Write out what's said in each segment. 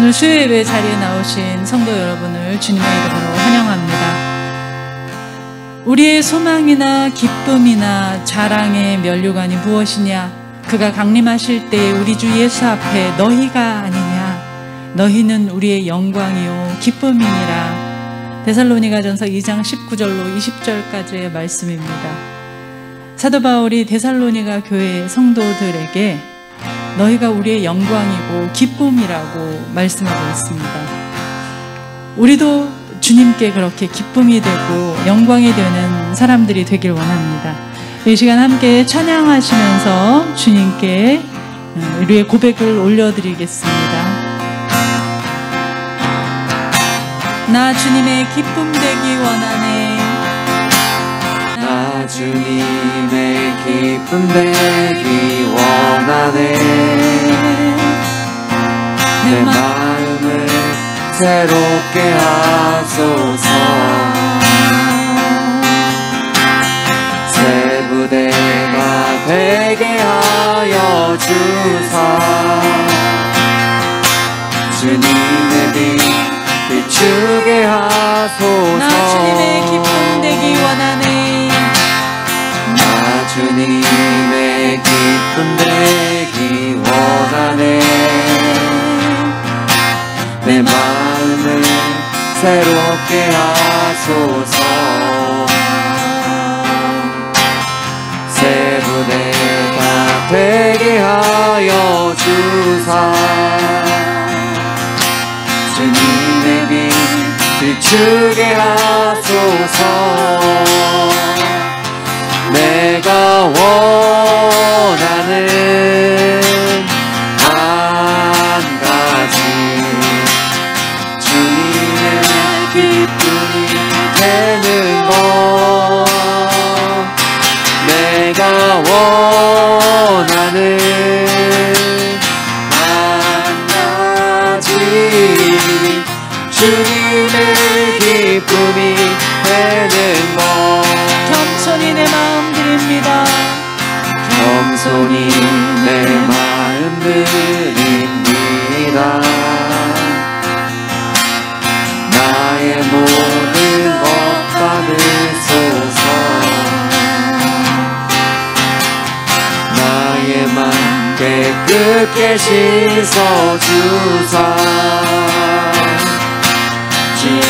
오늘 수요예배 자리에 나오신 성도 여러분을 주님의 이름으로 환영합니다. 우리의 소망이나 기쁨이나 자랑의 면류관이 무엇이냐? 그가 강림하실 때 우리 주 예수 앞에 너희가 아니냐? 너희는 우리의 영광이요 기쁨이니라. 데살로니가전서 2장 19절로 20절까지의 말씀입니다. 사도 바울이 데살로니가 교회 성도들에게 너희가 우리의 영광이고 기쁨이라고 말씀하고 있습니다. 우리도 주님께 그렇게 기쁨이 되고 영광이 되는 사람들이 되길 원합니다. 이 시간 함께 찬양하시면서 주님께 우리의 고백을 올려드리겠습니다. 나 주님의 기쁨 되기 원하네. 나 주님의 기쁨 되기 원하네. 내 마음을 새롭게 하소서. 새 부대가 되게 하여 주사. 주님의 빛 비추게 하소서. 나 주님의 기쁨 되기 원하네. 나 주님의 기쁨 되기 원하네. 내 마음을 새롭게 하소서. 새 부대가 되게 하여 주사. 주님의 빛 비추게 하소서. 내가 원하는 한 가지 주님의 기쁨이 되는 것. 내가 원하는 한 가지 주님의 기쁨이 되는 것. 겸손히 내 마음 드립니다. 겸손히 내 마음 드립니다. 나의 모든 것 받으소서. 나의 맘 깨끗게 씻어주사. 주여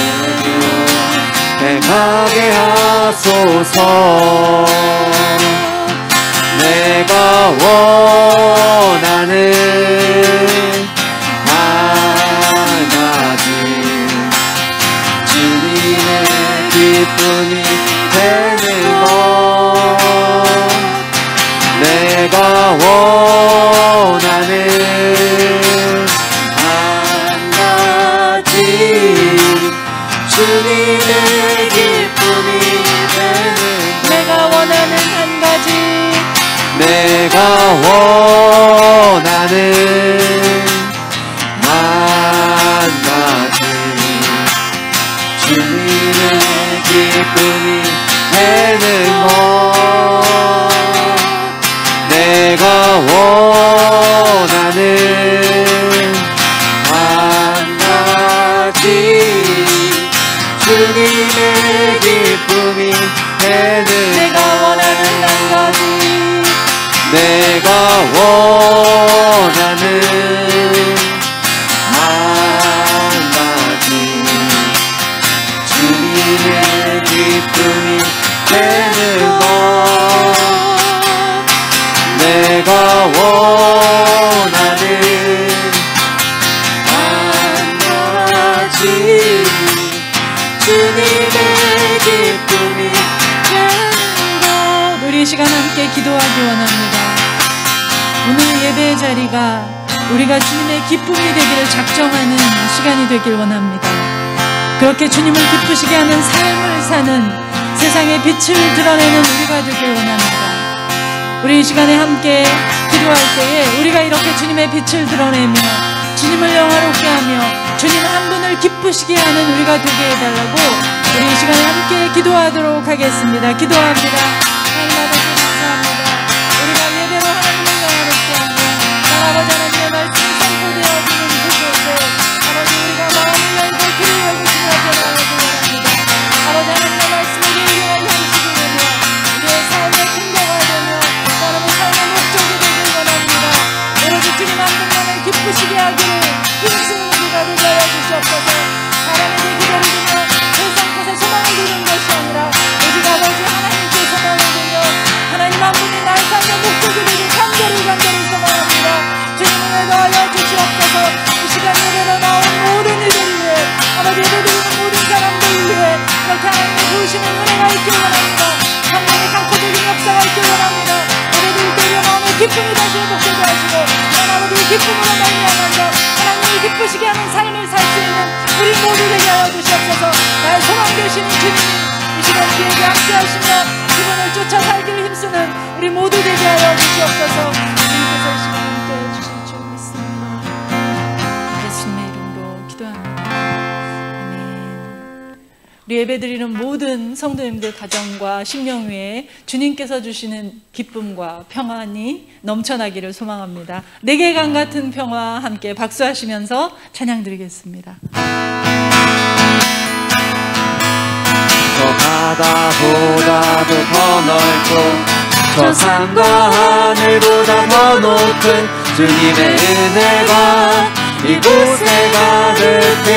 행하게 하소서. 내가 원하는 한 가지 주님의 기쁨이 되는 것. 내가 원하는 한 가지 주님의 기쁨이 되는 것. 내가 원하는 한 가지. 내가 원하는 한 가지 주님의 기쁨이 되는 것. 내가 원하는 한 가지 주님의 기쁨이 되는 내가 원하는 한 가지. 내가 원하는 한 가지 주님의 기쁨이 되는 것. 내가 원하는 한 가지 주님의 기쁨이 되는 것. 우리 이 시간 함께 기도하기 원합니다. 오늘 예배의 자리가 우리가 주님의 기쁨이 되기를 작정하는 시간이 되길 원합니다. 그렇게 주님을 기쁘시게 하는 삶을 사는 세상의 빛을 드러내는 우리가 되길 원합니다. 우리 이 시간에 함께 기도할 때에 우리가 이렇게 주님의 빛을 드러내며 주님을 영화롭게 하며 주님 한 분을 기쁘시게 하는 우리가 되게 해달라고 우리 이 시간에 함께 기도하도록 하겠습니다. 기도합니다. 하나님 아버지 감사합니다. 우리가 예배로 하나님을 영화롭게 하며 아버지 하나님의 말씀이 선포되어지는 그곳에 우리 모두 되게 하여 주시옵소서. 나의 소망 되시는 주님이 이 시간 우리에게 함께 하시며 그분을 쫓아 살기를 힘쓰는 우리 모두 되게 하여 주시옵소서. 주님께서 이 시간 함께 해주실 줄 믿습니다. 예수님의 이름으로 기도합니다. 아멘. 우리 예배드리는 모든 성도님들 가정과 심령 위에 주님께서 주시는 기쁨과 평안이 넘쳐나기를 소망합니다. 내게 강 같은 평화 함께 박수하시면서 찬양 드리겠습니다. 저 바다보다도 더 넓고 저 산과 하늘보다 더 높은 주님의 은혜가 이곳에 가득해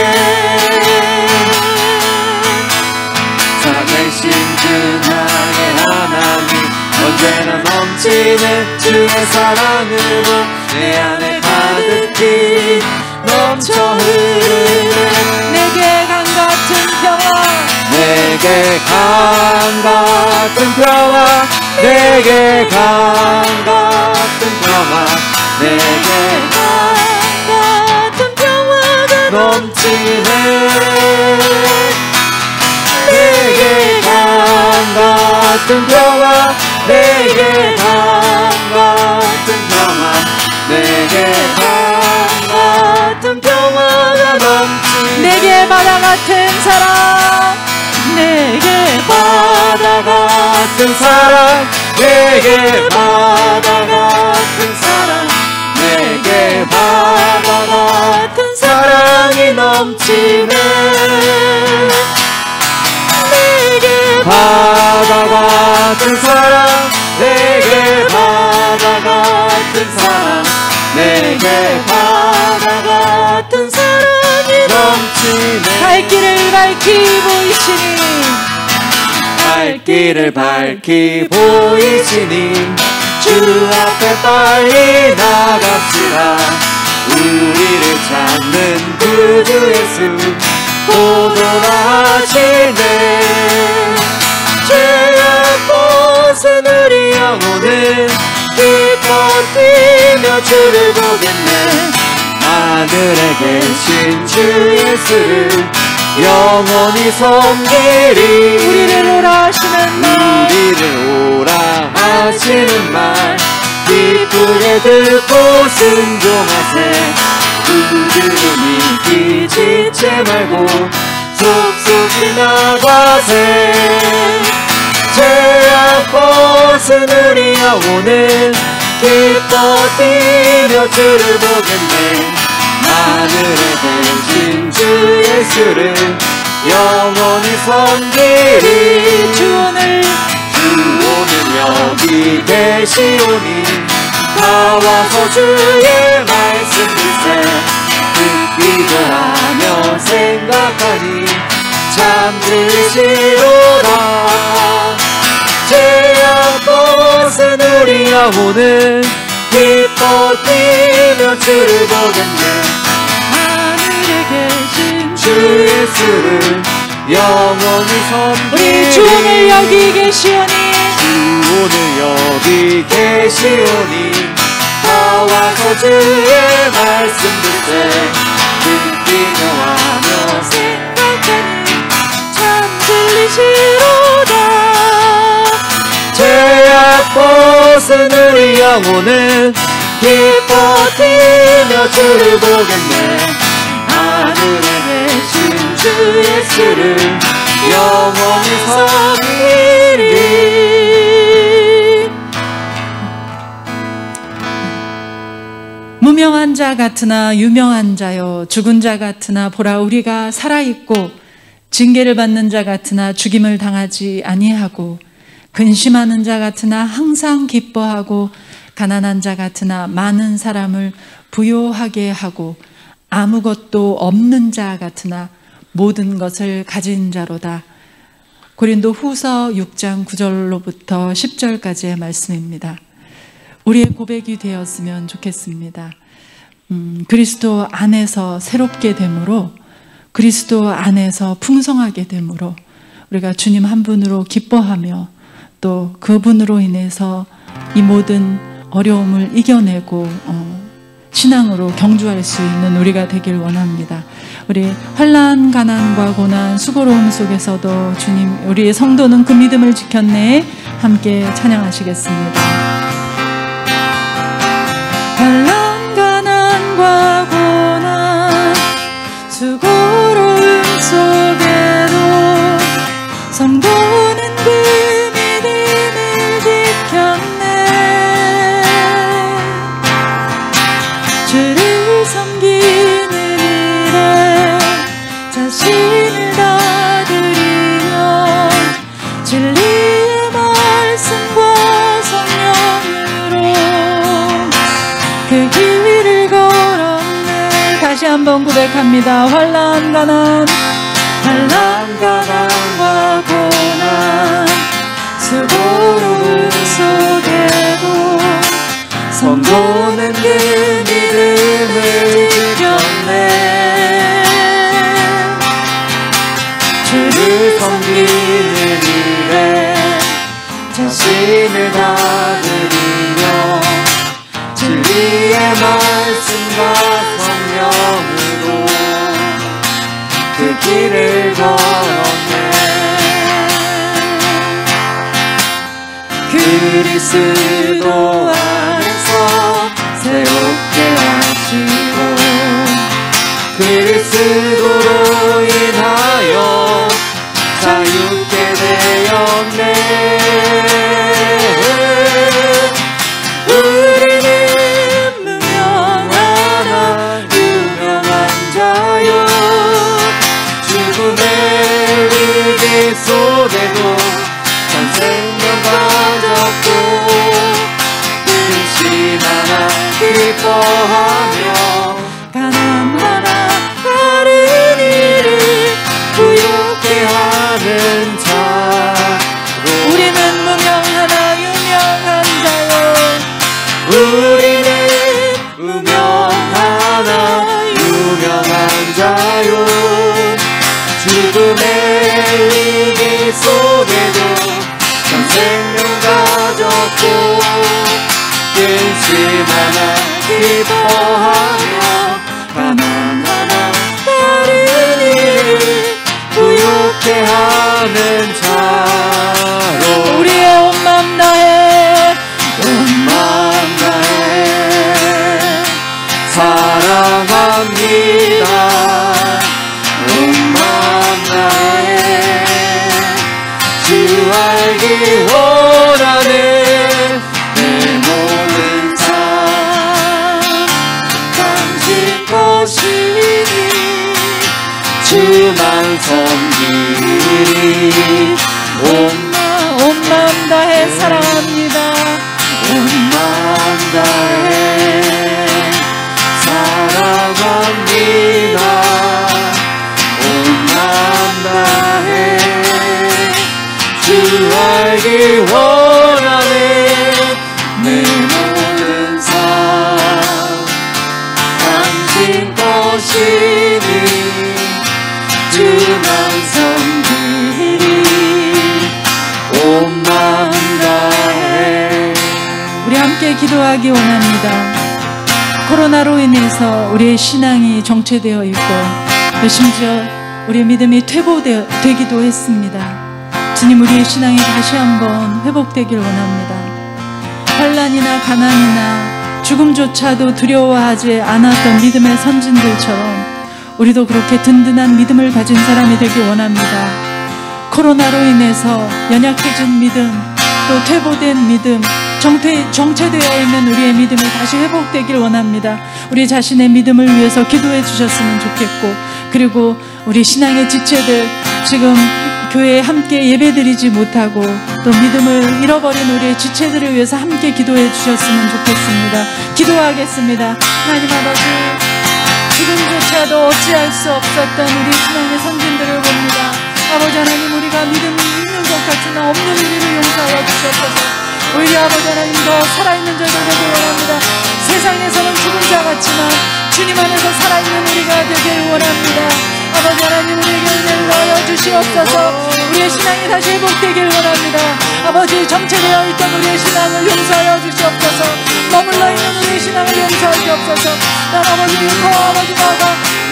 살아계신 그 나의 하나님 언제나 넘치는 주의 사랑으로 내 안에 가득히 넘쳐 흐르는 내게 강 같은 평화 내게 강 같은 평화 내게 강 같은 평화 내게 강 같은 평화가 넘치네 내게 강 같은 평화 내게 강 같은 평화 내게 강 같은 평화가 넘치네 내게 바다 같은 사랑 내게 바다 같은 사랑 내게 바다 같은 사랑 내게 바다 같은 사랑이 넘치네 내게 바다 같은 사랑 내게 바다 같은 사랑 내게 바다 같은 사랑이 넘치네 갈 길을 밝히 보이시니 갈 길을 밝히 보이시니 주 앞에 빨리 나갑시다 우리를 찾는 구주 예수 도전하시네 죄악 벗은 우리 영혼은 기뻐 뛰며 주를 보겠네 하늘에 계신 주 예수를 영원히 섬기리 우리를 오라 하시는 말 우리를 오라 하시는 말 기쁘게 듣고 순종하세 그들은 믿기 짓지 말고 속속히 나가세 죄악 벗은 우리 영혼은 기뻐 뛰며 주를 보겠네 하늘에 계신 주 예수를 영원히 섬기리 주 오늘 여기 계시오니 다 와서 주의 말씀 듣세 듣기도 하며 생각하니 참 들으시로다 죄악 벗은 우리 영혼은 기뻐 뛰며 주를 보겠네 하늘에 계신 주 예수를 영원히 섬기리 우리 주 오늘 여기 계시오니 주 오늘 여기 계시오니 다 와서 주의 말씀 듣세 듣기도 하며 생각하니 참 들리시로다 죄악 벗은 우리 영혼은 기뻐 뛰며 주를 보겠네 하늘에 계신 주 예수를 영원히 섬기리 무명한 자 같으나 유명한 자요 죽은 자 같으나 보라 우리가 살아있고 징계를 받는 자 같으나 죽임을 당하지 아니하고 근심하는 자 같으나 항상 기뻐하고 가난한 자 같으나 많은 사람을 부요하게 하고 아무것도 없는 자 같으나 모든 것을 가진 자로다. 고린도 후서 6장 9절로부터 10절까지의 말씀입니다. 우리의 고백이 되었으면 좋겠습니다. 그리스도 안에서 새롭게 됨으로 그리스도 안에서 풍성하게 됨으로 우리가 주님 한 분으로 기뻐하며 또 그분으로 인해서 이 모든 어려움을 이겨내고 신앙으로 경주할 수 있는 우리가 되길 원합니다. 우리 환난, 가난과 고난, 수고로움 속에서도 주님, 우리의 성도는 그 믿음을 지켰네. 함께 찬양하시겠습니다. 환난, 가난과 고난, 수고로움 속에도 성도는 그 믿음을 지켰네. 주를 섬기는 일에 자신을 다 드리며 진리의 말씀과 성령으로 그 길을 걸었네. 다시 한번 고백합니다. 환난, 가난, 환난, 가난과 고난, 수고로움 속에도 성도는 그 믿음을 지켰네. 주를 섬기는 일에 자신을 다 드리며 진리의 말씀과 성령으로 그 길을 걸었네. 그리스도 안에서 새롭게 하시고 그리스도로 인하여 자유케 되었네. 우리는 무명하나 유명한 자요 죽음의 위기 속에도 전생명 가졌고 근심하나 기뻐하며 가난하나 다른 일을 부욕해 하는 자로 우리는 무명하나 유명한 자요 우리는 무명하나 유명한 자요 죽음의 위기 속에도 전생명 가졌고 근심하나 기뻐하며 가난하나 다른 일을 부욕해 하는 자로 우리의 온 맘 다해 온 맘 다해 사랑합니다. 온 맘 다해 주 알기 원하는 내 모든 삶 당신 것이니 주만 섬기리. 온 마음 다해 사랑합니다. 온 마음 다해 사랑합니다. 온 마음 다해 주 알기 원하는 내 모든 삶 당신 것이니 주만 섬기리. 온 마음 다해. 우리 함께 기도하기 원합니다. 코로나로 인해서 우리의 신앙이 정체되어 있고 심지어 우리의 믿음이 퇴보되기도 했습니다. 주님, 우리의 신앙이 다시 한번 회복되길 원합니다. 환난이나 가난이나 죽음조차도 두려워하지 않았던 믿음의 선진들처럼 우리도 그렇게 든든한 믿음을 가진 사람이 되길 원합니다. 코로나로 인해서 연약해진 믿음, 또 퇴보된 믿음, 정체되어 있는 우리의 믿음이 다시 회복되길 원합니다. 우리 자신의 믿음을 위해서 기도해 주셨으면 좋겠고, 그리고 우리 신앙의 지체들, 지금 교회에 함께 예배드리지 못하고 또 믿음을 잃어버린 우리의 지체들을 위해서 함께 기도해 주셨으면 좋겠습니다. 기도하겠습니다. 하나님 아버지, 지금조차도 어찌할 수 없었던 우리 신앙의 선진들을 봅니다. 아버지 하나님, 우리가 믿음이 있는 것 같으나 없는 우리를 용서하여 주시옵소서. 오히려 아버지 하나님, 더 살아있는 자들 되길 원합니다. 세상에서는 죽은 자 같지만 주님 안에서 살아있는 우리가 되길 원합니다. 아버지 하나님, 우리에게 은혜를 넣어 주시옵소서. 우리의 신앙이 다시 회복되길 원합니다. 아버지, 정체되어 있던 우리의 신앙을 용서하여 주시옵소서. 머물러 있는 우리의 신앙을 용서하여 주옵소서. 난 아버지 아버지가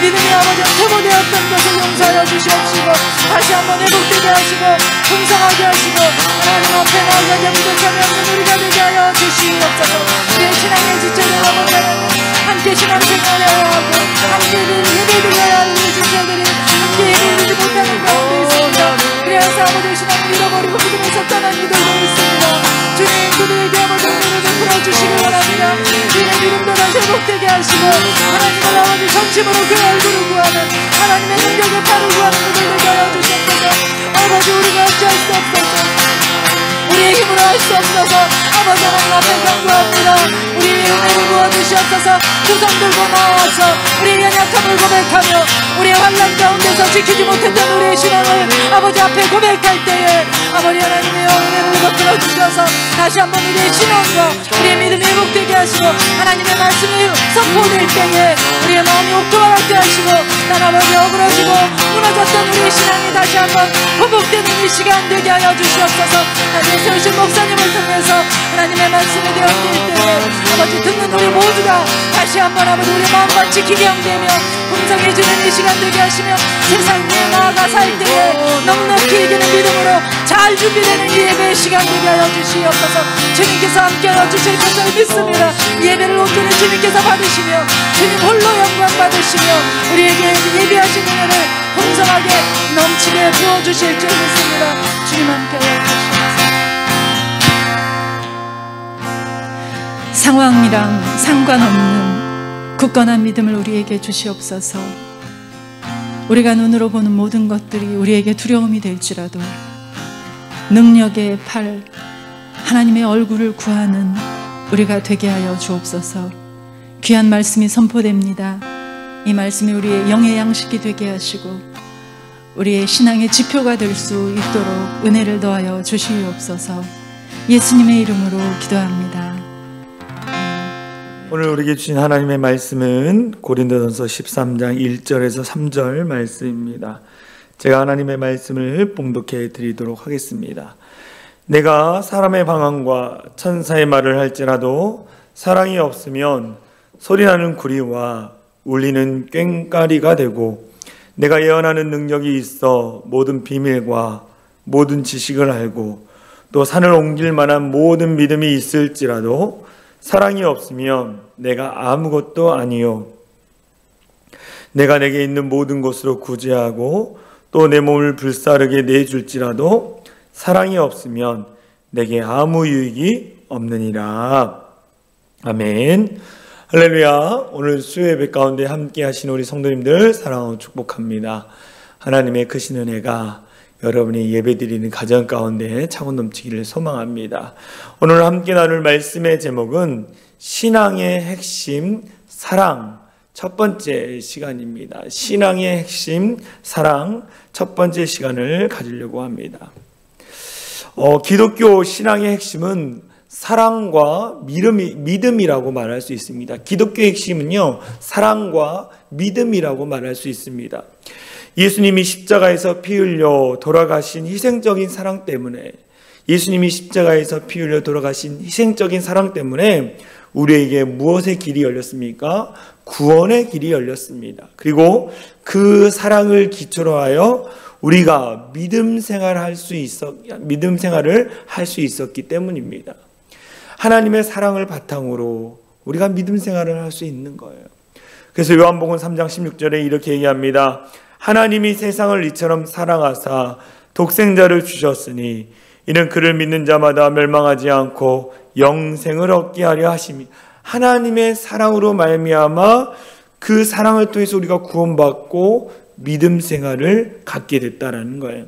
믿음이 아버지 퇴보되었던 것을 용서하여 주시옵시고 다시 한번 회복되게 하시고 풍성하게 하시고 하나님 앞에 나아가게 부족함이 없는 우리가 되게 하여 주시옵소서. 우리의 신앙의 지체를 아버지 함께 신앙생활해야 하고 함께 예배드려야 할 우리 지체들이 함께 예배드리지 못하는 가운데 있습니다. 그래서 아버지 신앙을 잃어버리고 믿음에서 떠난 이들도 있습니다. 주님 그들에게 아버지 은혜를 베풀어주시기 바랍니다. 주님 믿음도 다시 회복되게 하시고 하나님을 아버지 전심으로 그 얼굴을 구하는 하나님의 능력의 팔을 구하는 그들 되게 하여 주시옵소서. 아버지 우리가 어찌할 수 없어서 우리의 힘으로 할 수 없어서 아버지 하나님 앞에 간구합니다. 우리의 은혜를 부어주시옵소서. 두 손 들고 나와서 우리의 연약함을 고백하며 우리의 환난 가운데서 지키지 못했던 우리의 신앙을 아버지 앞에 고백할 때에 아버지 하나님의 은혜를 베풀어 주셔서 다시 한번 우리의 신앙과 우리의 믿음이 회복되게 하시고 하나님의 말씀이 선포될 때에 우리의 마음이 옥도하게 하시고 난 아버지 어그러지고 무너졌던 우리의 신앙이 다시 한번 회복되는 이 시간 되게 하여 주시옵소서. 하나님 세우신 목사님을 통해서 하나님의 말씀이 되었을 때에 아버지 듣는 우리 모두가 다시 한번 아버지 우리 마음만 지키게 함되며 풍성해지는 이 시간 되게 하시며 세상에 나아가 살 때에 넉넉히 이기는 믿음으로 잘 준비되는 이 예배의 시간 되게 하여 주시옵소서. 주님께서 함께하여 주실 것을 믿습니다. 예배를 온전히 주님께서 받으시며 주님 홀로 영광 받으시며 우리에게 예배하신 은혜를 풍성하게 넘치게 부어주실 줄 믿습니다. 주님 함께하여 주시옵소서. 상황이랑 상관없는 굳건한 믿음을 우리에게 주시옵소서. 우리가 눈으로 보는 모든 것들이 우리에게 두려움이 될지라도 능력의 팔, 하나님의 얼굴을 구하는 우리가 되게 하여 주옵소서. 귀한 말씀이 선포됩니다. 이 말씀이 우리의 영의 양식이 되게 하시고 우리의 신앙의 지표가 될 수 있도록 은혜를 더하여 주시옵소서. 예수님의 이름으로 기도합니다. 오늘 우리에게 주신 하나님의 말씀은 고린도전서 13장 1절에서 3절 말씀입니다. 제가 하나님의 말씀을 봉독해 드리도록 하겠습니다. 내가 사람의 방언과 천사의 말을 할지라도 사랑이 없으면 소리나는 구리와 울리는 꽹과리가 되고 내가 예언하는 능력이 있어 모든 비밀과 모든 지식을 알고 또 산을 옮길 만한 모든 믿음이 있을지라도 사랑이 없으면 내가 아무것도 아니요 내가 내게 있는 모든 것으로 구제하고 또 내 몸을 불사르게 내줄지라도 사랑이 없으면 내게 아무 유익이 없느니라. 아멘. 할렐루야. 오늘 수요예배 가운데 함께 하신 우리 성도님들 사랑하고 축복합니다. 하나님의 크신 은혜가 여러분이 예배드리는 가정 가운데 차고 넘치기를 소망합니다. 오늘 함께 나눌 말씀의 제목은 신앙의 핵심 사랑 첫 번째 시간입니다. 신앙의 핵심 사랑 첫 번째 시간을 가지려고 합니다. 기독교 신앙의 핵심은 사랑과 믿음이라고 말할 수 있습니다. 기독교의 핵심은요, 사랑과 믿음이라고 말할 수 있습니다. 예수님이 십자가에서 피 흘려 돌아가신 희생적인 사랑 때문에 예수님이 십자가에서 피 흘려 돌아가신 희생적인 사랑 때문에 우리에게 무엇의 길이 열렸습니까? 구원의 길이 열렸습니다. 그리고 그 사랑을 기초로 하여 우리가 믿음 생활을 할 수 있었기 때문입니다. 하나님의 사랑을 바탕으로 우리가 믿음 생활을 할 수 있는 거예요. 그래서 요한복음 3장 16절에 이렇게 얘기합니다. 하나님이 세상을 이처럼 사랑하사 독생자를 주셨으니 이는 그를 믿는 자마다 멸망하지 않고 영생을 얻게 하려 하심이. 하나님의 사랑으로 말미암아 그 사랑을 통해서 우리가 구원받고 믿음 생활을 갖게 됐다라는 거예요.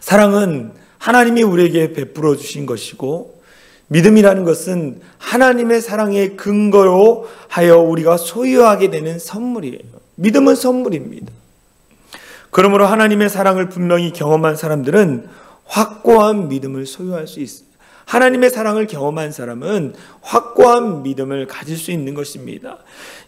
사랑은 하나님이 우리에게 베풀어 주신 것이고 믿음이라는 것은 하나님의 사랑의 근거로 하여 우리가 소유하게 되는 선물이에요. 믿음은 선물입니다. 그러므로 하나님의 사랑을 분명히 경험한 사람들은 확고한 믿음을 소유할 수 있습니다. 하나님의 사랑을 경험한 사람은 확고한 믿음을 가질 수 있는 것입니다.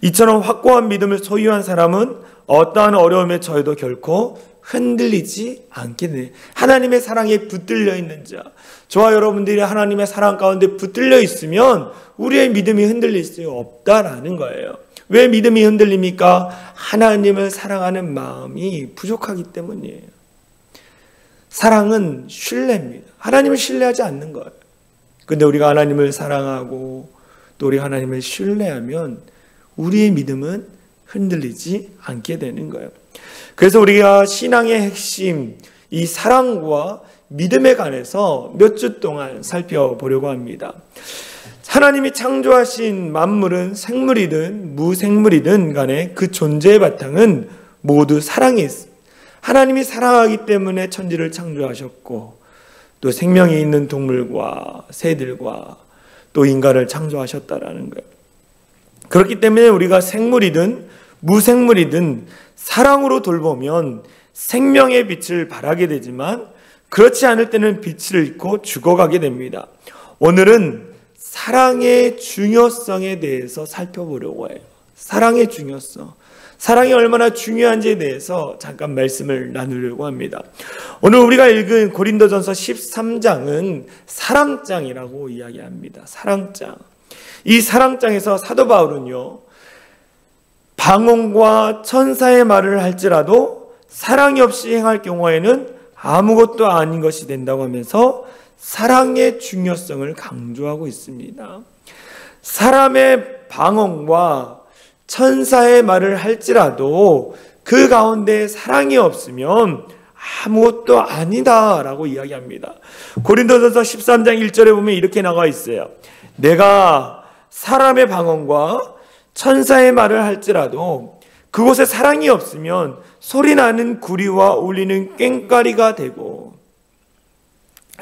이처럼 확고한 믿음을 소유한 사람은 어떠한 어려움에 처해도 결코 흔들리지 않게 돼. 하나님의 사랑에 붙들려 있는 자, 저와 여러분들이 하나님의 사랑 가운데 붙들려 있으면 우리의 믿음이 흔들릴 수 없다라는 거예요. 왜 믿음이 흔들립니까? 하나님을 사랑하는 마음이 부족하기 때문이에요. 사랑은 신뢰입니다. 하나님을 신뢰하지 않는 거예요. 근데 우리가 하나님을 사랑하고 또 우리가 하나님을 신뢰하면 우리의 믿음은 흔들리지 않게 되는 거예요. 그래서 우리가 신앙의 핵심, 이 사랑과 믿음에 관해서 몇 주 동안 살펴보려고 합니다. 하나님이 창조하신 만물은 생물이든 무생물이든 간에 그 존재의 바탕은 모두 사랑이 있습니다. 하나님이 사랑하기 때문에 천지를 창조하셨고 또 생명이 있는 동물과 새들과 또 인간을 창조하셨다라는 거예요. 그렇기 때문에 우리가 생물이든 무생물이든 사랑으로 돌보면 생명의 빛을 발하게 되지만 그렇지 않을 때는 빛을 잃고 죽어가게 됩니다. 오늘은 사랑의 중요성에 대해서 살펴보려고 해요. 사랑의 중요성. 사랑이 얼마나 중요한지에 대해서 잠깐 말씀을 나누려고 합니다. 오늘 우리가 읽은 고린도전서 13장은 사랑장이라고 이야기합니다. 사랑장. 이 사랑장에서 사도 바울은요, 방언과 천사의 말을 할지라도 사랑이 없이 행할 경우에는 아무것도 아닌 것이 된다고 하면서 사랑의 중요성을 강조하고 있습니다. 사람의 방언과 천사의 말을 할지라도 그 가운데 사랑이 없으면 아무것도 아니다라고 이야기합니다. 고린도전서 13장 1절에 보면 이렇게 나와 있어요. 내가 사람의 방언과 천사의 말을 할지라도 그곳에 사랑이 없으면 소리나는 구리와 울리는 꽹과리가 되고,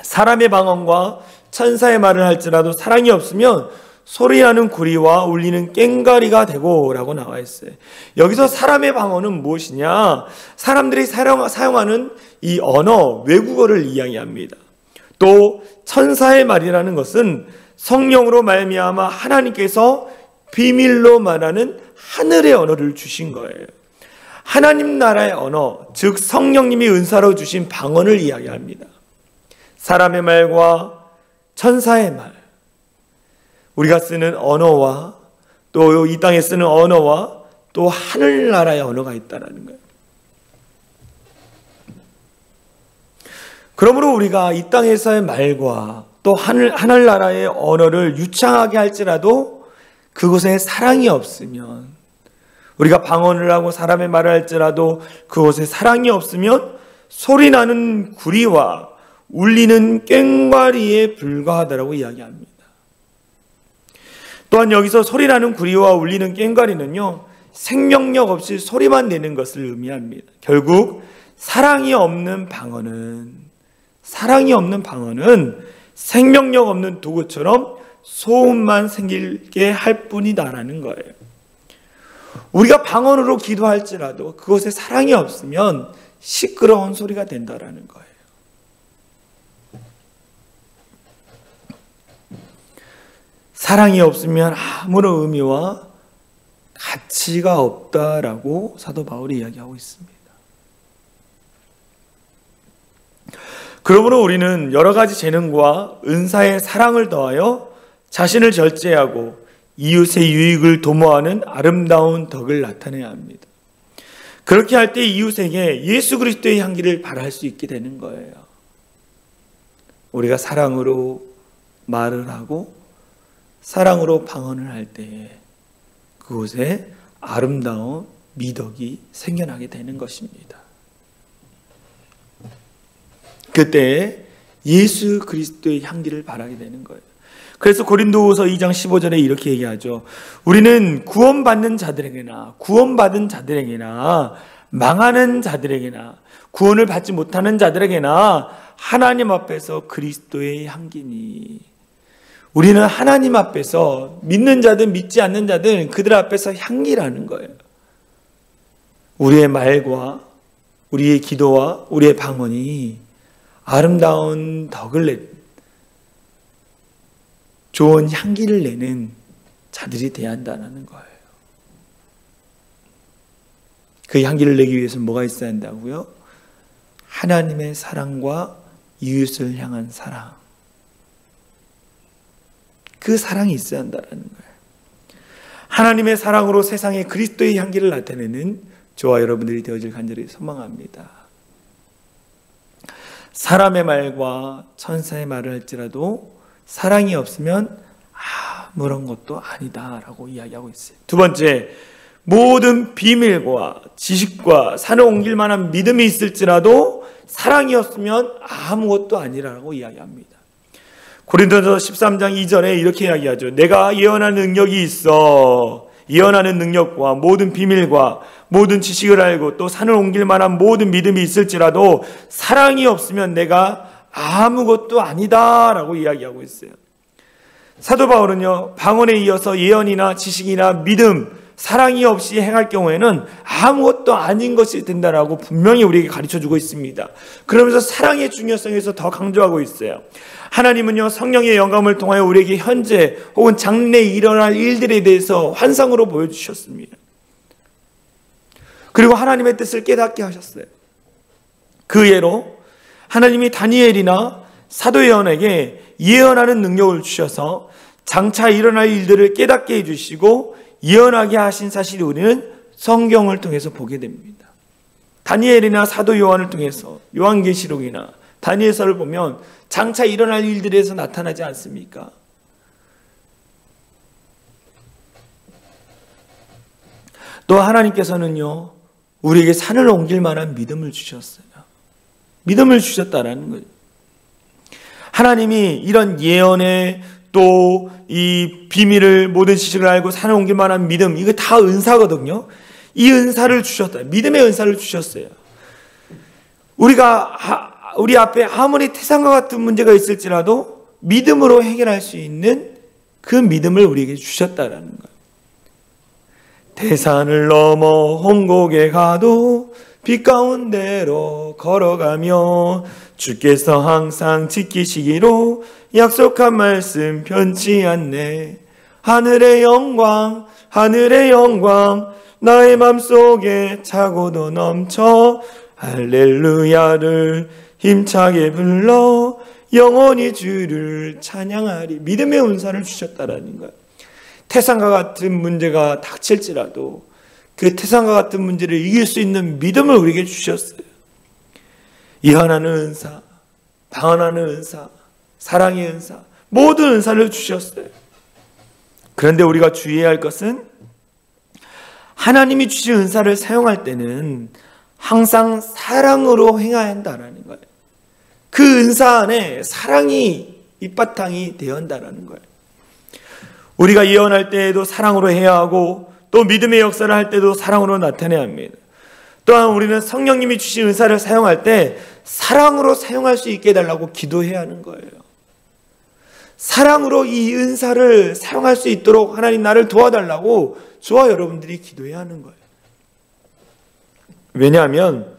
사람의 방언과 천사의 말을 할지라도 사랑이 없으면 소리나는 구리와 울리는 꽹과리가 되고 라고 나와 있어요. 여기서 사람의 방언은 무엇이냐? 사람들이 사용하는 이 언어, 외국어를 이야기합니다. 또 천사의 말이라는 것은 성령으로 말미암아 하나님께서 비밀로 말하는 하늘의 언어를 주신 거예요. 하나님 나라의 언어, 즉 성령님이 은사로 주신 방언을 이야기합니다. 사람의 말과 천사의 말, 우리가 쓰는 언어와 또 이 땅에 쓰는 언어와 또 하늘나라의 언어가 있다는 거예요. 그러므로 우리가 이 땅에서의 말과 또 하늘나라의 언어를 유창하게 할지라도 그곳에 사랑이 없으면, 우리가 방언을 하고 사람의 말을 할지라도 그곳에 사랑이 없으면 소리나는 구리와 울리는 꽹과리에 불과하다라고 이야기합니다. 또한 여기서 소리나는 구리와 울리는 꽹과리는요, 생명력 없이 소리만 내는 것을 의미합니다. 결국 사랑이 없는 방언은 생명력 없는 도구처럼 소음만 생기게 할 뿐이다라는 거예요. 우리가 방언으로 기도할지라도 그곳에 사랑이 없으면 시끄러운 소리가 된다라는 거예요. 사랑이 없으면 아무런 의미와 가치가 없다라고 사도 바울이 이야기하고 있습니다. 그러므로 우리는 여러 가지 재능과 은사의 사랑을 더하여 자신을 절제하고 이웃의 유익을 도모하는 아름다운 덕을 나타내야 합니다. 그렇게 할 때 이웃에게 예수 그리스도의 향기를 발할 수 있게 되는 거예요. 우리가 사랑으로 말을 하고 사랑으로 방언을 할 때에 그곳에 아름다운 미덕이 생겨나게 되는 것입니다. 그때 예수 그리스도의 향기를 발하게 되는 거예요. 그래서 고린도후서 2장 15절에 이렇게 얘기하죠. 우리는 구원받은 자들에게나 망하는 자들에게나 구원을 받지 못하는 자들에게나 하나님 앞에서 그리스도의 향기니. 우리는 하나님 앞에서 믿는 자든 믿지 않는 자든 그들 앞에서 향기라는 거예요. 우리의 말과 우리의 기도와 우리의 방언이 아름다운 덕을 내는, 좋은 향기를 내는 자들이 되어야 한다는 거예요. 그 향기를 내기 위해서는 뭐가 있어야 한다고요? 하나님의 사랑과 이웃을 향한 사랑. 그 사랑이 있어야 한다는 거예요. 하나님의 사랑으로 세상에 그리스도의 향기를 나타내는 저와 여러분들이 되어질 간절히 소망합니다. 사람의 말과 천사의 말을 할지라도 사랑이 없으면 아무런 것도 아니다라고 이야기하고 있어요. 두 번째, 모든 비밀과 지식과 산을 옮길 만한 믿음이 있을지라도 사랑이 없으면 아무것도 아니라고 이야기합니다. 고린도전서 13장 2절에 이렇게 이야기하죠. 내가 예언하는 능력이 있어. 예언하는 능력과 모든 비밀과 모든 지식을 알고 또 산을 옮길 만한 모든 믿음이 있을지라도 사랑이 없으면 내가 아무것도 아니다라고 이야기하고 있어요. 사도 바울은요, 방언에 이어서 예언이나 지식이나 믿음, 사랑이 없이 행할 경우에는 아무것도 아닌 것이 된다라고 분명히 우리에게 가르쳐주고 있습니다. 그러면서 사랑의 중요성에서 더 강조하고 있어요. 하나님은요, 성령의 영감을 통하여 우리에게 현재 혹은 장래에 일어날 일들에 대해서 환상으로 보여주셨습니다. 그리고 하나님의 뜻을 깨닫게 하셨어요. 그 예로 하나님이 다니엘이나 사도 요한에게 예언하는 능력을 주셔서 장차 일어날 일들을 깨닫게 해주시고 예언하게 하신 사실이 우리는 성경을 통해서 보게 됩니다. 다니엘이나 사도 요한을 통해서 요한계시록이나 다니엘서를 보면 장차 일어날 일들에서 나타나지 않습니까? 또 하나님께서는요, 우리에게 산을 옮길 만한 믿음을 주셨어요. 믿음을 주셨다라는 거예요. 하나님이 이런 예언에 또 이 비밀을 모든 지식을 알고 산을 옮길 만한 믿음, 이거 다 은사거든요. 이 은사를 주셨다. 믿음의 은사를 주셨어요. 우리 앞에 아무리 태산과 같은 문제가 있을지라도 믿음으로 해결할 수 있는 그 믿음을 우리에게 주셨다라는 거예요. 태산을 넘어 홍곡에 가도 빛 가운데로 걸어가며 주께서 항상 지키시기로 약속한 말씀 변치 않네. 하늘의 영광 나의 맘속에 차고도 넘쳐 할렐루야를 힘차게 불러 영원히 주를 찬양하리. 믿음의 은사를 주셨다라는 거예요. 태산과 같은 문제가 닥칠지라도 그 태산과 같은 문제를 이길 수 있는 믿음을 우리에게 주셨어요. 예언하는 은사, 방언하는 은사, 사랑의 은사, 모든 은사를 주셨어요. 그런데 우리가 주의해야 할 것은 하나님이 주신 은사를 사용할 때는 항상 사랑으로 행해야 한다는 거예요. 그 은사 안에 사랑이 밑바탕이 되어야 한다는 거예요. 우리가 예언할 때에도 사랑으로 해야 하고 또 믿음의 역사를 할 때도 사랑으로 나타내야 합니다. 또한 우리는 성령님이 주신 은사를 사용할 때 사랑으로 사용할 수 있게 해달라고 기도해야 하는 거예요. 사랑으로 이 은사를 사용할 수 있도록 하나님 나를 도와달라고 저와 여러분들이 기도해야 하는 거예요. 왜냐하면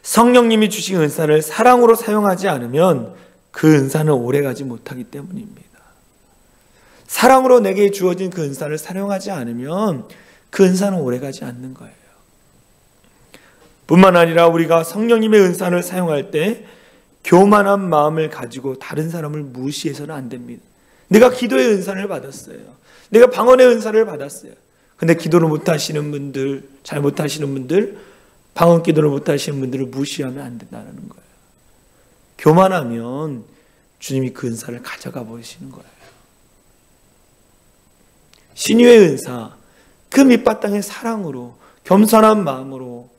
성령님이 주신 은사를 사랑으로 사용하지 않으면 그 은사는 오래가지 못하기 때문입니다. 사랑으로 내게 주어진 그 은사를 사용하지 않으면 그 은사는 오래가지 않는 거예요. 뿐만 아니라 우리가 성령님의 은사를 사용할 때 교만한 마음을 가지고 다른 사람을 무시해서는 안 됩니다. 내가 기도의 은사를 받았어요. 내가 방언의 은사를 받았어요. 근데 기도를 못하시는 분들, 잘 못하시는 분들, 방언 기도를 못하시는 분들을 무시하면 안 된다는 거예요. 교만하면 주님이 그 은사를 가져가 버리시는 거예요. 신유의 은사, 그 밑바탕의 사랑으로, 겸손한 마음으로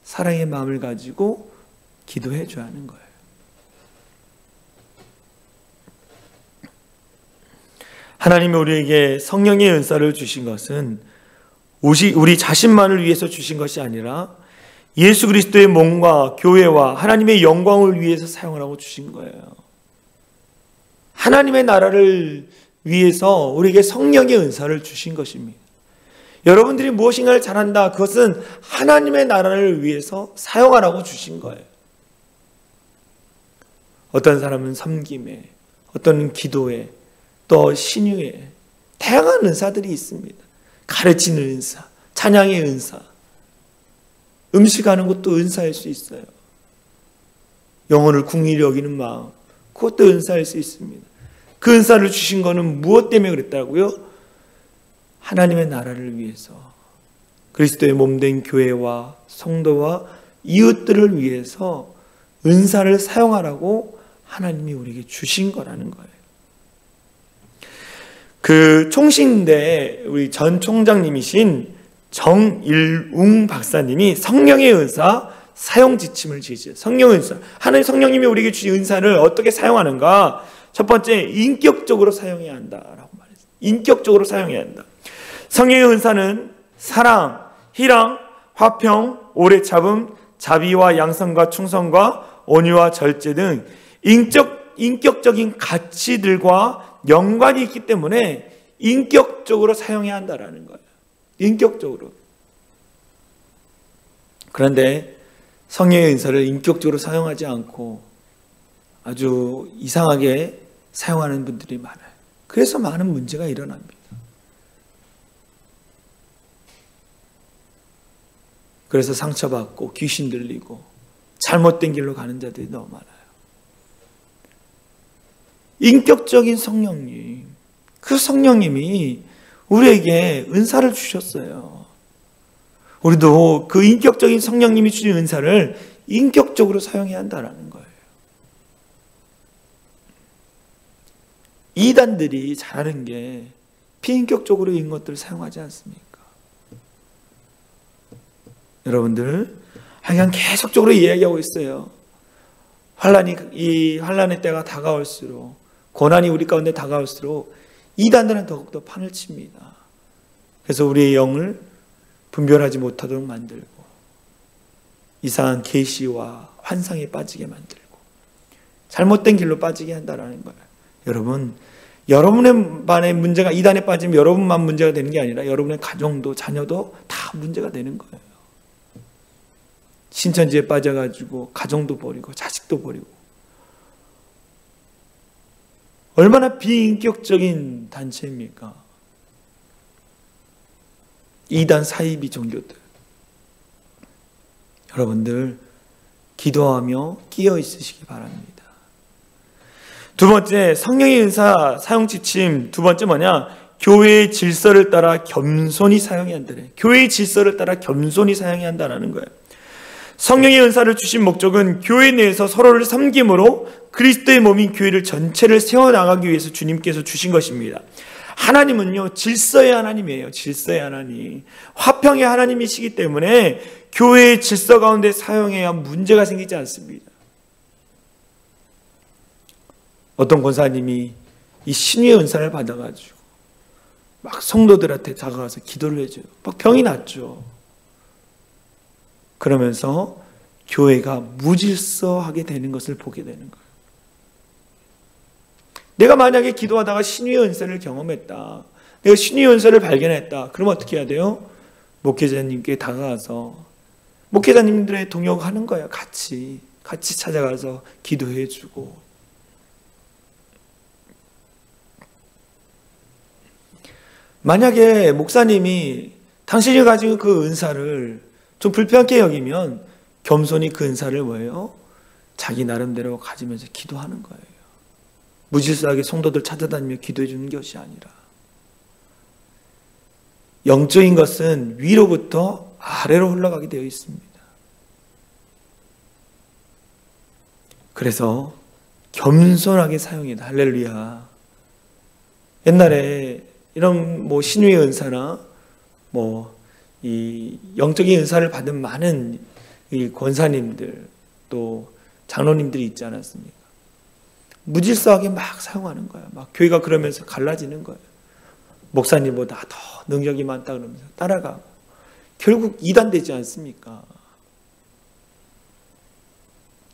사랑의 마음을 가지고 기도해 줘야 하는 거예요. 하나님이 우리에게 성령의 은사를 주신 것은 우리 자신만을 위해서 주신 것이 아니라 예수 그리스도의 몸과 교회와 하나님의 영광을 위해서 사용하라고 주신 거예요. 하나님의 나라를 위해서 우리에게 성령의 은사를 주신 것입니다. 여러분들이 무엇인가를 잘한다, 그것은 하나님의 나라를 위해서 사용하라고 주신 거예요. 어떤 사람은 섬김에, 어떤 기도에, 또 신유에 다양한 은사들이 있습니다. 가르치는 은사, 찬양의 은사, 음식하는 것도 은사일 수 있어요. 영혼을 긍휼히 여기는 마음, 그것도 은사일 수 있습니다. 그 은사를 주신 거는 무엇 때문에 그랬다고요? 하나님의 나라를 위해서, 그리스도의 몸된 교회와 성도와 이웃들을 위해서 은사를 사용하라고 하나님이 우리에게 주신 거라는 거예요. 그 총신대 우리 전 총장님이신 정일웅 박사님이 성령의 은사 사용 지침을 지지해요. 성령의 은사, 하나님 성령님이 우리에게 주신 은사를 어떻게 사용하는가? 첫 번째, 인격적으로 사용해야 한다라고 말했어요. 인격적으로 사용해야 한다. 성령의 은사는 사랑, 희랑, 화평, 오래 참음, 자비와 양선과 충성과 온유와 절제 등 인격적인 가치들과 연관이 있기 때문에 인격적으로 사용해야 한다라는 거예요. 인격적으로. 그런데 성령의 은사를 인격적으로 사용하지 않고 아주 이상하게 사용하는 분들이 많아요. 그래서 많은 문제가 일어납니다. 그래서 상처받고 귀신 들리고 잘못된 길로 가는 자들이 너무 많아요. 인격적인 성령님, 그 성령님이 우리에게 은사를 주셨어요. 우리도 그 인격적인 성령님이 주신 은사를 인격적으로 사용해야 한다는 거예요. 이단들이 잘하는 게 비인격적으로 인 것들을 사용하지 않습니까? 여러분들, 그냥 계속적으로 이야기하고 있어요. 이 환란의 때가 다가올수록, 고난이 우리 가운데 다가올수록 이단들은 더욱더 판을 칩니다. 그래서 우리의 영을 분별하지 못하도록 만들고 이상한 계시와 환상에 빠지게 만들고 잘못된 길로 빠지게 한다는 거예요. 여러분, 여러분의 반의 문제가 이단에 빠지면 여러분만 문제가 되는 게 아니라 여러분의 가정도 자녀도 다 문제가 되는 거예요. 신천지에 빠져가지고 가정도 버리고 자식도 버리고, 얼마나 비인격적인 단체입니까? 이단 사이비 종교들. 여러분들 기도하며 끼어 있으시기 바랍니다. 두 번째, 성령의 은사 사용 지침 두 번째 뭐냐? 교회의 질서를 따라 겸손히 사용해야 한다네. 교회의 질서를 따라 겸손히 사용해야 한다는 거예요. 성령의 은사를 주신 목적은 교회 내에서 서로를 섬김으로 그리스도의 몸인 교회를 전체를 세워나가기 위해서 주님께서 주신 것입니다. 하나님은요, 질서의 하나님이에요. 질서의 하나님, 화평의 하나님이시기 때문에 교회의 질서 가운데 사용해야 문제가 생기지 않습니다. 어떤 권사님이 이 신유의 은사를 받아가지고 막 성도들한테 다가가서 기도를 해줘요. 막 병이 났죠. 그러면서 교회가 무질서하게 되는 것을 보게 되는 거예요. 내가 만약에 기도하다가 신유의 은사를 경험했다, 내가 신유의 은사를 발견했다, 그러면 어떻게 해야 돼요? 목회자님께 다가가서 목회자님들의 동역하는 거예요. 같이 찾아가서 기도해주고. 만약에 목사님이 당신이 가지고 그 은사를 좀 불편하게 여기면 겸손히 그 은사를 뭐예요? 자기 나름대로 가지면서 기도하는 거예요. 무질서하게 성도들 찾아다니며 기도해 주는 것이 아니라, 영적인 것은 위로부터 아래로 흘러가게 되어 있습니다. 그래서 겸손하게 사용해야 돼. 할렐루야. 옛날에 이런 신유의 은사나 이 영적인 은사를 받은 많은 이 권사님들 또 장로님들이 있지 않았습니까? 무질서하게 막 사용하는 거예요. 막 교회가 그러면서 갈라지는 거예요. 목사님보다 더 능력이 많다 그러면서 따라가고 결국 이단되지 않습니까?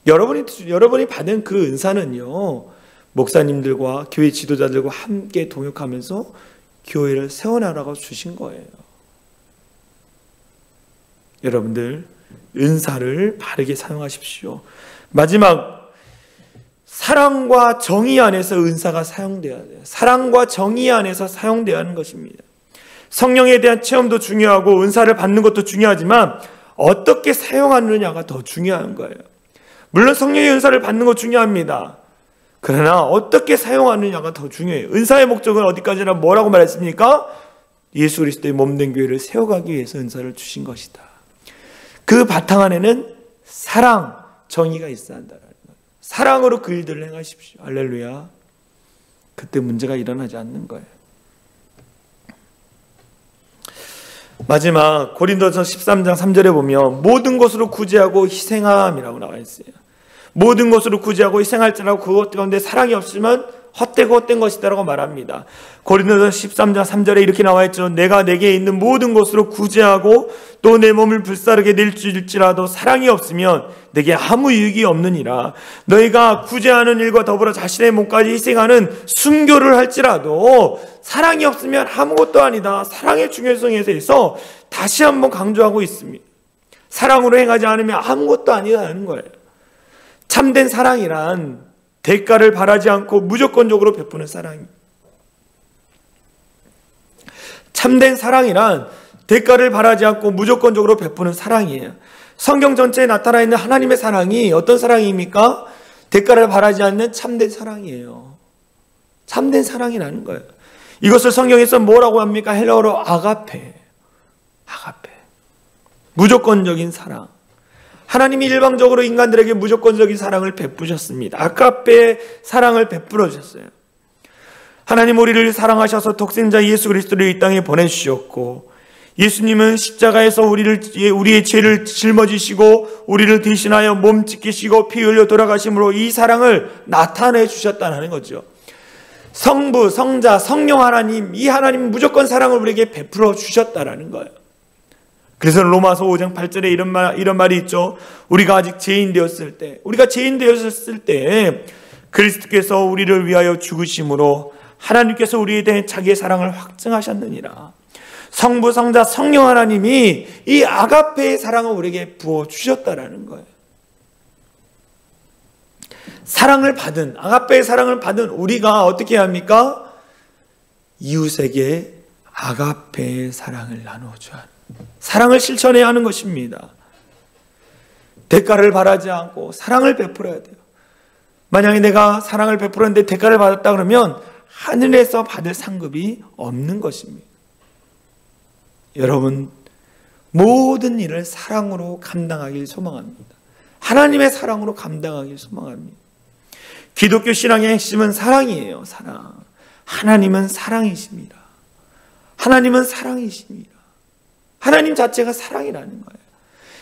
여러분이 받은 그 은사는요, 목사님들과 교회 지도자들과 함께 동역하면서 교회를 세워나가라고 주신 거예요. 여러분들 은사를 바르게 사용하십시오. 마지막, 사랑과 정의 안에서 은사가 사용되어야 돼요. 사랑과 정의 안에서 사용되어야 하는 것입니다. 성령에 대한 체험도 중요하고 은사를 받는 것도 중요하지만 어떻게 사용하느냐가 더 중요한 거예요. 물론 성령의 은사를 받는 거 중요합니다. 그러나 어떻게 사용하느냐가 더 중요해요. 은사의 목적은 어디까지나 뭐라고 말했습니까? 예수 그리스도의 몸된 교회를 세워가기 위해서 은사를 주신 것이다. 그 바탕 안에는 사랑, 정의가 있어야 한다는 거예요. 사랑으로 그 일들을 행하십시오. 할렐루야. 그때 문제가 일어나지 않는 거예요. 마지막 고린도서 13장 3절에 보면 모든 것으로 구제하고 희생함이라고 나와 있어요. 모든 것으로 구제하고 희생할지라도 그것 가운데 사랑이 없으면 헛되고 헛된 것이다라고 말합니다. 고린도서 13장 3절에 이렇게 나와 있죠. 내가 내게 있는 모든 것으로 구제하고 또 내 몸을 불사르게 낼지라도 사랑이 없으면 내게 아무 유익이 없느니라. 너희가 구제하는 일과 더불어 자신의 몸까지 희생하는 순교를 할지라도 사랑이 없으면 아무것도 아니다. 사랑의 중요성에 대해서 다시 한번 강조하고 있습니다. 사랑으로 행하지 않으면 아무것도 아니라는 거예요. 참된 사랑이란 대가를 바라지 않고 무조건적으로 베푸는 사랑입니다. 참된 사랑이란 대가를 바라지 않고 무조건적으로 베푸는 사랑이에요. 성경 전체에 나타나 있는 하나님의 사랑이 어떤 사랑입니까? 대가를 바라지 않는 참된 사랑이에요. 참된 사랑이라는 거예요. 이것을 성경에서 뭐라고 합니까? 헬라어로 아가페. 아가페. 무조건적인 사랑. 하나님이 일방적으로 인간들에게 무조건적인 사랑을 베푸셨습니다. 아가페의 사랑을 베풀어 주셨어요. 하나님 우리를 사랑하셔서 독생자 예수 그리스도를 이 땅에 보내주셨고, 예수님은 십자가에서 우리의 죄를 짊어지시고 우리를 대신하여 몸 찢기시고 피 흘려 돌아가심으로 이 사랑을 나타내 주셨다는 거죠. 성부, 성자, 성령 하나님, 이 하나님 무조건 사랑을 우리에게 베풀어 주셨다라는 거예요. 그래서 로마서 5장 8절에 이런 말이 있죠. 우리가 아직 죄인 되었을 때 그리스도께서 우리를 위하여 죽으심으로 하나님께서 우리에 대한 자기의 사랑을 확증하셨느니라. 성부, 성자, 성령 하나님이 이 아가페의 사랑을 우리에게 부어주셨다라는 거예요. 아가페의 사랑을 받은 우리가 어떻게 해야 합니까? 이웃에게 아가페의 사랑을 나누어줘야 합니다. 사랑을 실천해야 하는 것입니다. 대가를 바라지 않고 사랑을 베풀어야 돼요. 만약에 내가 사랑을 베풀었는데 대가를 받았다 그러면 하늘에서 받을 상급이 없는 것입니다. 여러분, 모든 일을 사랑으로 감당하길 소망합니다. 하나님의 사랑으로 감당하길 소망합니다. 기독교 신앙의 핵심은 사랑이에요. 사랑. 하나님은 사랑이십니다. 하나님은 사랑이십니다. 하나님 자체가 사랑이라는 거예요.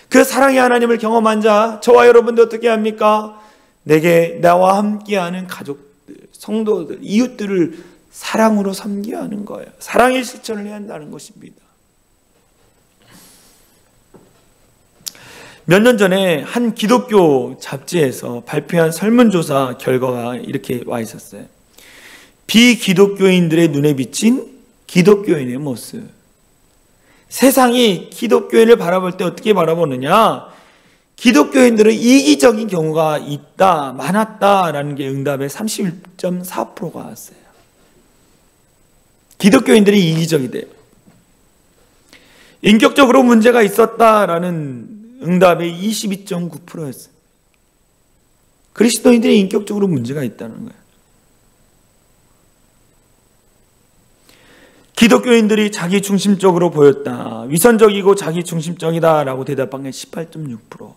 그 사랑의 하나님을 경험한 자, 저와 여러분도 어떻게 합니까? 나와 함께하는 가족들, 성도들, 이웃들을 사랑으로 섬겨야 하는 거예요. 사랑의 실천을 해야 한다는 것입니다. 몇 년 전에 한 기독교 잡지에서 발표한 설문조사 결과가 이렇게 와 있었어요. 비기독교인들의 눈에 비친 기독교인의 모습. 세상이 기독교인을 바라볼 때 어떻게 바라보느냐? 기독교인들은 이기적인 경우가 많았다라는 게 응답의 31.4%가 왔어요. 기독교인들이 이기적이대요. 인격적으로 문제가 있었다라는 응답의 22.9%였어요. 그리스도인들이 인격적으로 문제가 있다는 거예요. 기독교인들이 자기 중심적으로 보였다. 위선적이고 자기 중심적이다라고 대답한 게 18.6%.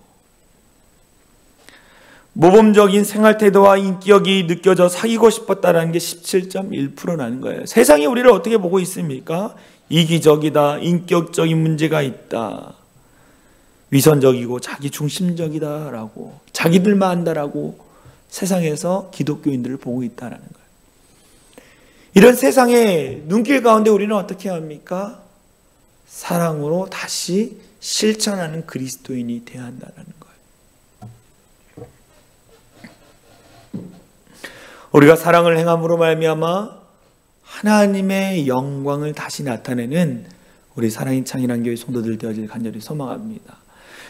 모범적인 생활 태도와 인격이 느껴져 사귀고 싶었다라는 게 17.1%라는 거예요. 세상이 우리를 어떻게 보고 있습니까? 이기적이다, 인격적인 문제가 있다, 위선적이고 자기 중심적이다라고, 자기들만 한다라고 세상에서 기독교인들을 보고 있다라는 거예요. 이런 세상의 눈길 가운데 우리는 어떻게 합니까? 사랑으로 다시 실천하는 그리스도인이 되어야 한다는 거예요. 우리가 사랑을 행함으로 말미암아 하나님의 영광을 다시 나타내는 우리 사랑의 창이란 교회 성도들 되어질 간절히 소망합니다.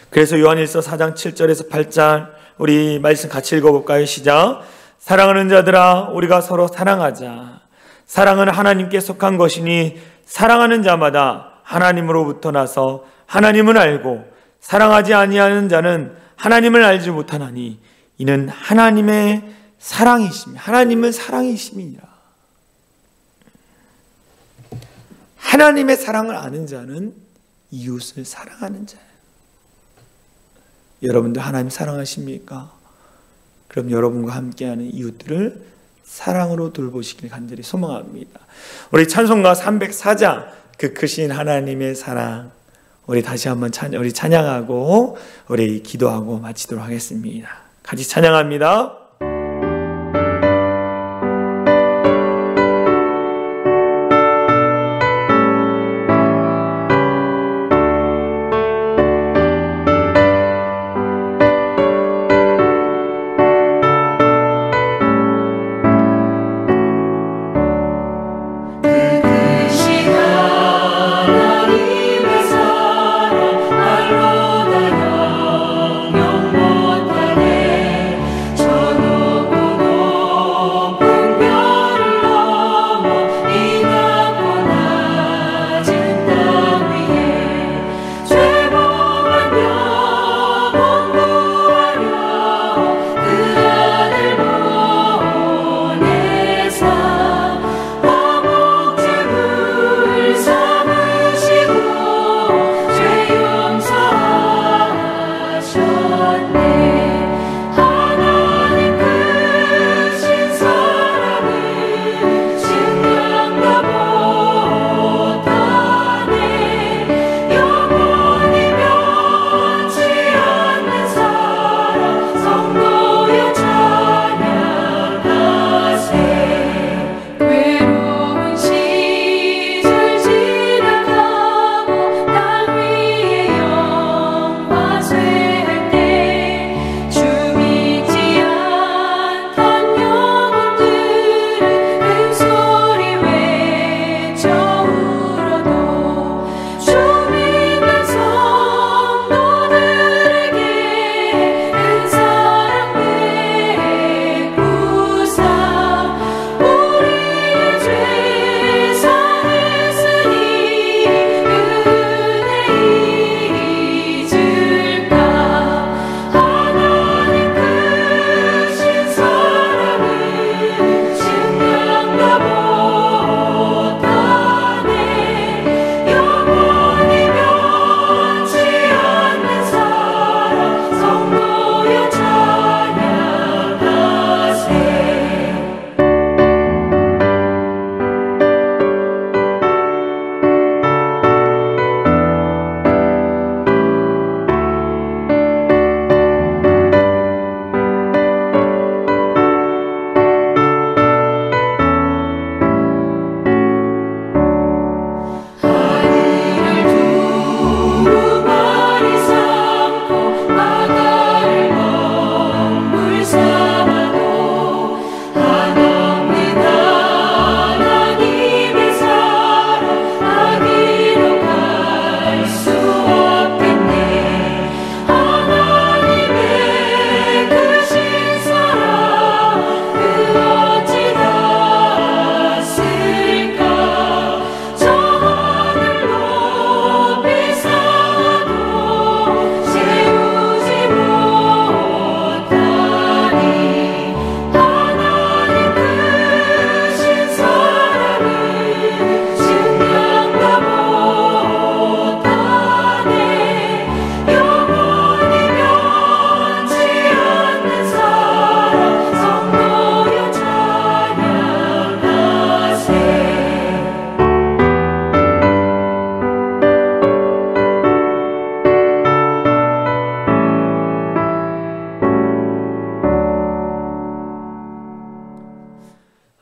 그래서 요한일서 4장 7절에서 8절 우리 말씀 같이 읽어볼까요? 시작. 사랑하는 자들아, 우리가 서로 사랑하자. 사랑은 하나님께 속한 것이니 사랑하는 자마다 하나님으로부터 나서 하나님을 알고 사랑하지 아니하는 자는 하나님을 알지 못하나니 이는 하나님의 사랑이십니다. 하나님은 사랑이심이니라. 하나님의 사랑을 아는 자는 이웃을 사랑하는 자예요. 여러분들 하나님 사랑하십니까? 그럼 여러분과 함께하는 이웃들을 사랑으로 돌보시길 간절히 소망합니다. 우리 찬송가 304장 그 크신 하나님의 사랑, 우리 다시 한번 우리 찬양하고 우리 기도하고 마치도록 하겠습니다. 같이 찬양합니다.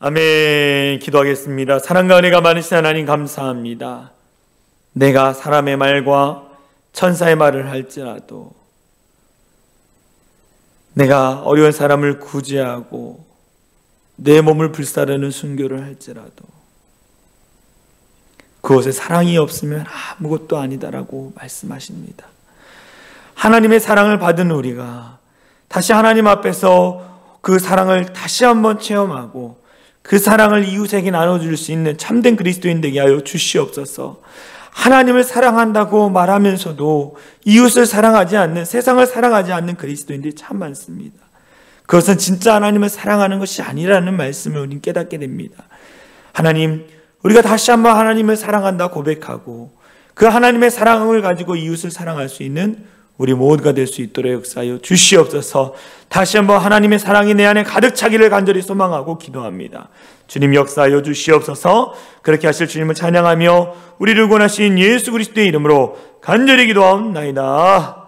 아멘. 기도하겠습니다. 사랑과 은혜가 많으신 하나님 감사합니다. 내가 사람의 말과 천사의 말을 할지라도, 내가 어려운 사람을 구제하고 내 몸을 불사르는 순교를 할지라도 그것에 사랑이 없으면 아무것도 아니다라고 말씀하십니다. 하나님의 사랑을 받은 우리가 다시 하나님 앞에서 그 사랑을 다시 한번 체험하고 그 사랑을 이웃에게 나눠줄 수 있는 참된 그리스도인 되게 하여 주시옵소서. 하나님을 사랑한다고 말하면서도 이웃을 사랑하지 않는, 세상을 사랑하지 않는 그리스도인들이 참 많습니다. 그것은 진짜 하나님을 사랑하는 것이 아니라는 말씀을 우리는 깨닫게 됩니다. 하나님, 우리가 다시 한번 하나님을 사랑한다 고백하고 그 하나님의 사랑을 가지고 이웃을 사랑할 수 있는 우리 모두가 될 수 있도록 역사하여 주시옵소서. 다시 한번 하나님의 사랑이 내 안에 가득 차기를 간절히 소망하고 기도합니다. 주님 역사하여 주시옵소서. 그렇게 하실 주님을 찬양하며 우리를 구원하신 예수 그리스도의 이름으로 간절히 기도하옵나이다.